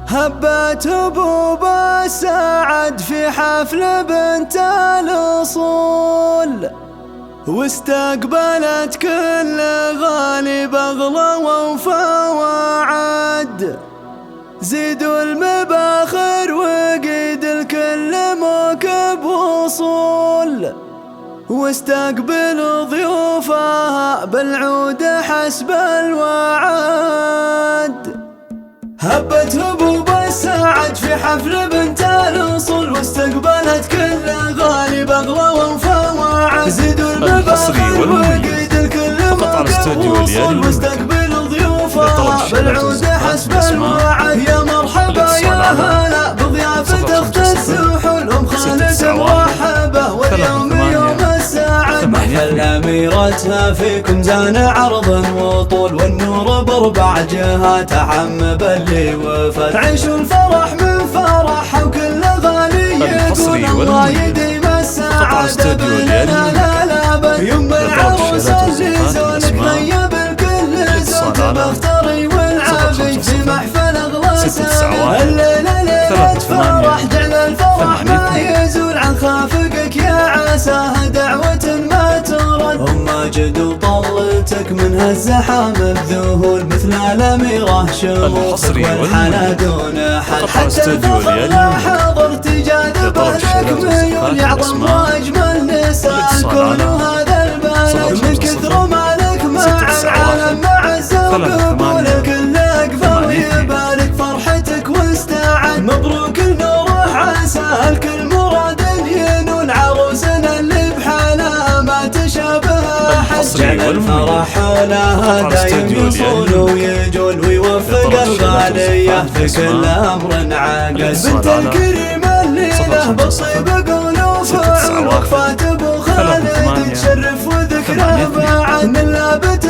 هبت هبوب السعد في حفل بنت الأصول، واستقبلت كل غالي بغلى ووفا وعد. زيدوا المباخر وقيد الكل موكب وصول، واستقبلوا ضيوفها بالعود حسب الوعد. هبت هبوب السعد في حفل بنت الأصول، واستقبلت كل غالي بغلى ووفا وعد. زيدوا المباخر وقيد الكل موكب وصول، واستقبلوا ضيوفها بالعود حسب الوعد. يا مرحبا يا هلا بضيافة اخت السحول، ام خالد مرحبا واليوم يوم السعد. محفل اميرتها فيكم زان عرض وطول، والنور باربع جهات عم باللي وفد. عيشوا الفرح من فرحها وكل غالي يقول الله يديم السعادة بيننا لا لا. يم العروس اللي زولك طيب الكل زوج مختاري والعافي في محفل اغلى سنة. الليلة ليلة فرح جعل الفرح ما يزول عن خافقك، يا عساها دعوة ما ترد. ام ماجد وطلتك من هالزحام بذهول، مثل الاميرة شموخك والحلا دون حل. حتى الفخر لا حضر تجاذب لك ميول، يعظم واجمل نساء الكون وهذا البلد. من كثر مالك مع العالم مع الزوج قبولك الاقفى ويبارك فرحتك واستعد. مبروك النور عسى الكل مراد ينول، عروسنا اللي بحالها ما تشابه احد. جعل الفرح حولها دايم يصول ويجول، ويوفق الغالية في كل امر عاقل. بنت الكريم الليله بالطيب قولوا فعل، وقفات ابو خالد تشرف وذكرى بعد. من لابت